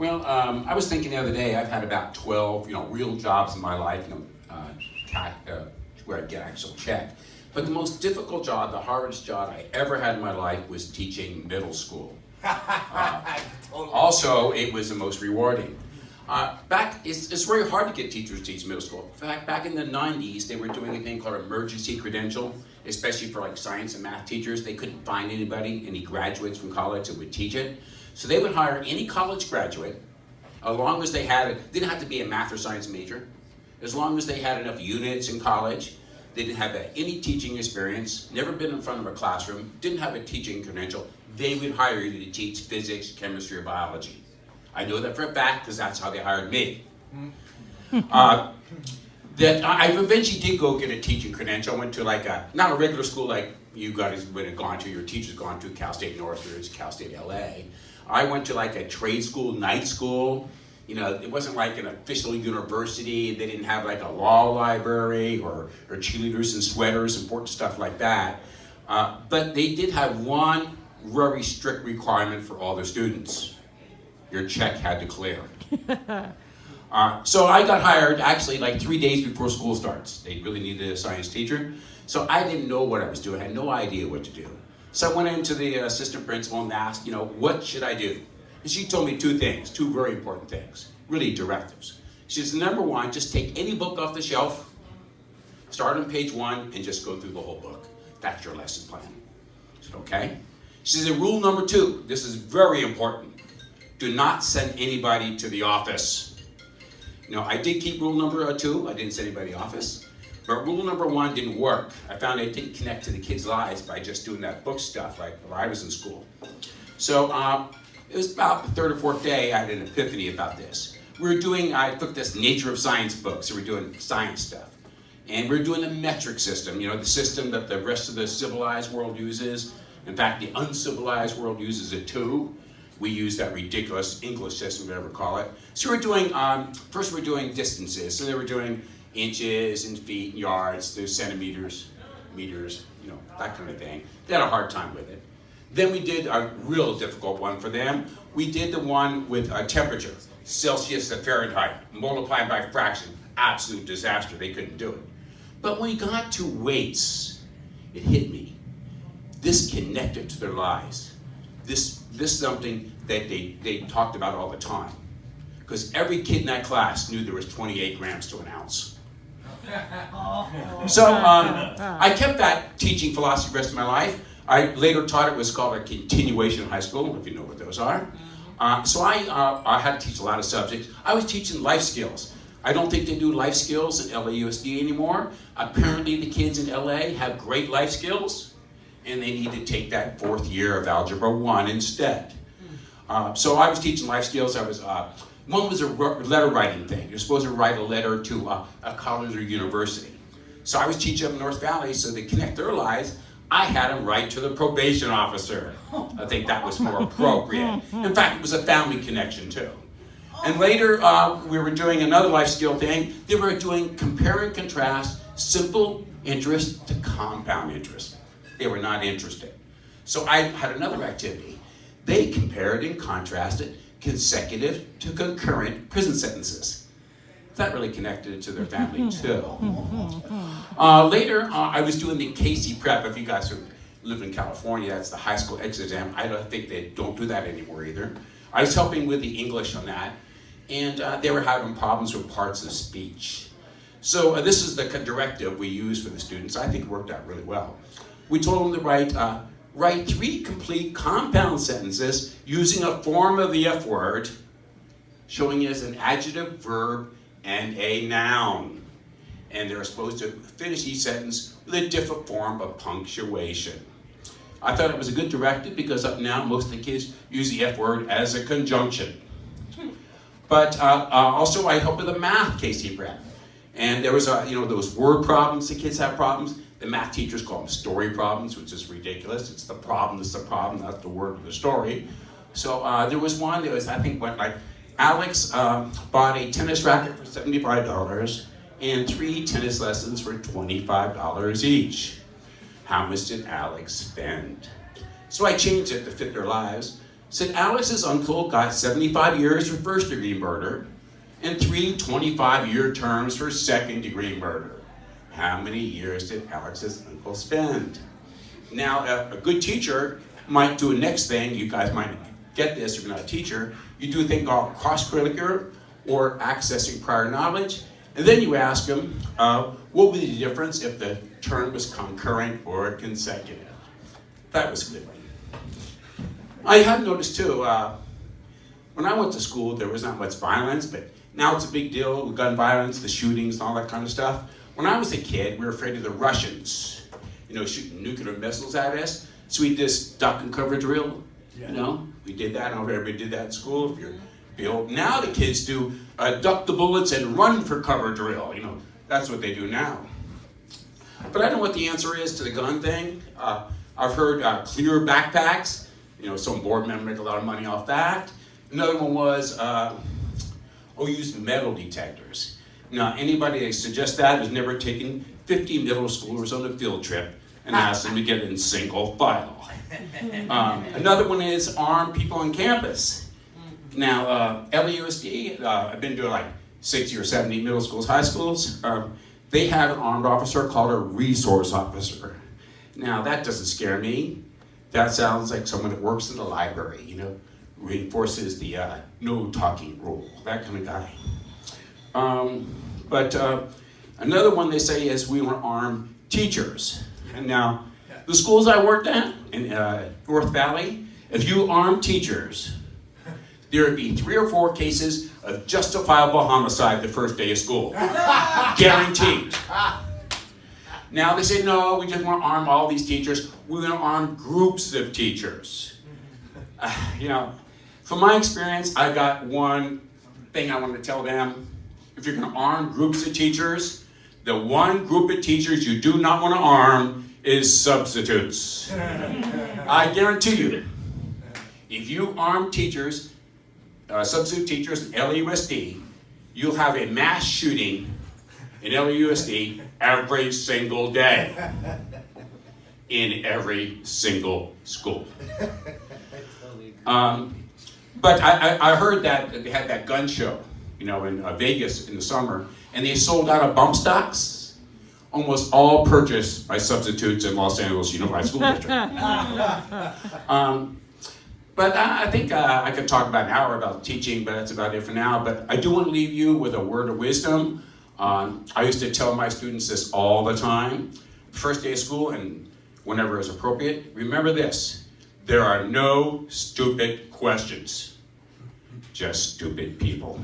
I was thinking the other day, I've had about 12, real jobs in my life, where I get actual check. But the most difficult job, the hardest job I ever had in my life was teaching middle school. Also, it was the most rewarding. It's very hard to get teachers to teach middle school. In fact, back in the 90s, they were doing a thing called emergency credential, especially for like science and math teachers. They couldn't find any graduates from college that would teach it. So they would hire any college graduate, as long as they didn't have to be a math or science major, as long as they had enough units in college, they didn't have any teaching experience, never been in front of a classroom, didn't have a teaching credential, they would hire you to teach physics, chemistry, or biology. I know that for a fact because that's how they hired me. That I eventually did go get a teaching credential. I went to not a regular school like you guys would have gone to, your teachers gone to, Cal State Northridge, Cal State LA. I went to a trade school, night school. It wasn't like an official university. They didn't have a law library or cheerleaders and sweaters, important stuff like that. But they did have one very strict requirement for all their students. Your check had to clear. So I got hired actually 3 days before school starts. They really needed a science teacher. So I didn't know what I was doing. I had no idea what to do. So I went into the assistant principal and asked, what should I do? And she told me two very important things, really directives. She says, number one, just take any book off the shelf, start on page 1, and just go through the whole book. That's your lesson plan. I said, okay. She says, rule number 2, this is very important. Do not send anybody to the office. I did keep rule number 2. I didn't send anybody to the office. But rule number 1 didn't work. I found it didn't connect to the kids' lives by just doing that book stuff like when I was in school. So it was about the 3rd or 4th day I had an epiphany about this. I took this Nature of Science book, so we're doing science stuff. And we're doing the metric system, the system that the rest of the civilized world uses. In fact, the uncivilized world uses it too. We use that ridiculous English system, whatever you call it. So we're doing, first we're doing distances. So they were doing inches and feet and yards, there's centimeters, meters, that kind of thing. They had a hard time with it. Then we did a real difficult one for them. We did the one with temperature, Celsius to Fahrenheit, multiplied by fraction. Absolute disaster, they couldn't do it. But when we got to weights, it hit me. This connected to their lives. This something that they talked about all the time. Because every kid in that class knew there was 28 grams to an ounce. So I kept that teaching philosophy the rest of my life. I later taught it was called a continuation in high school, if you know what those are. So I had to teach a lot of subjects. I was teaching life skills. I don't think they do life skills at LAUSD anymore. Apparently the kids in LA have great life skills, and they need to take that 4th year of Algebra 1 instead. So I was teaching life skills. One was a letter writing thing. You're supposed to write a letter to a college or university. So I was teaching up in North Valley, so they connect their lives. I had them write to the probation officer. I think that was more appropriate. In fact, it was a family connection too. And later, we were doing another life skill thing. They were doing compare and contrast simple interest to compound interest. They were not interested. So I had another activity. They compared and contrasted consecutive to concurrent prison sentences. That really connected it to their family too. Later, I was doing the Casey Prep. If you guys who live in California, that's the high school exit exam. I don't think they don't do that anymore either. I was helping with the English on that, and they were having problems with parts of speech. So this is the directive we use for the students. I think it worked out really well. We told them to write 3 complete compound sentences using a form of the F word, showing it as an adjective, verb, and a noun. And they're supposed to finish each sentence with a different form of punctuation. I thought it was a good directive because up now most of the kids use the F word as a conjunction. But also I helped with the math Casey Prep. And there was those word problems, the kids have problems. The math teachers call them story problems, which is ridiculous. It's the problem, not the word of the story. So there was one that was, I think, Alex bought a tennis racket for $75 and 3 tennis lessons for $25 each. How much did Alex spend? So I changed it to fit their lives. said Alex's uncle got 75 years for first-degree murder and 3 25-year terms for second-degree murder. How many years did Alex's uncle spend? Now, a good teacher might do a next thing. You guys might get this if you're not a teacher. You do a thing called cross-curricular or accessing prior knowledge. And then you ask them, what would be the difference if the term was concurrent or consecutive? That was a good one. I had noticed too, when I went to school, there was not much violence, but now it's a big deal with gun violence, the shootings, and all that kind of stuff. When I was a kid, we were afraid of the Russians, shooting nuclear missiles at us. So we did this duck and cover drill, We did that. I don't know if everybody did that in school. If you're old. Now the kids do duck the bullets and run for cover drill. That's what they do now. But I don't know what the answer is to the gun thing. I've heard clear backpacks. Some board member make a lot of money off that. Another one was, use metal detectors. Now, anybody that suggests that has never taken 50 middle schoolers on a field trip and asked them to get in single file. Another one is arm people on campus. Now, LAUSD, I've been to like 60 or 70 middle schools, high schools. They have an armed officer called a resource officer. Now, that doesn't scare me. That sounds like someone that works in the library, reinforces the no talking rule, that kind of guy. But another one they say is we want armed teachers. And now, the schools I worked at in North Valley, if you arm teachers, there would be 3 or 4 cases of justifiable homicide the first day of school. Guaranteed. Now they say, no, we just want to arm all these teachers. We're going to arm groups of teachers. From my experience, I got one thing I want to tell them. If you're going to arm groups of teachers, the one group of teachers you do not want to arm is substitutes. I guarantee you, if you arm teachers, substitute teachers in LAUSD, you'll have a mass shooting in LAUSD every single day in every single school. But I heard that they had that gun show, in Vegas in the summer, and they sold out of bump stocks, almost all purchased by substitutes in Los Angeles Unified School District. But I think I could talk about an hour about teaching, but that's about it for now. But I do want to leave you with a word of wisdom. I used to tell my students this all the time, first day of school and whenever it's appropriate. Remember this, there are no stupid questions, just stupid people.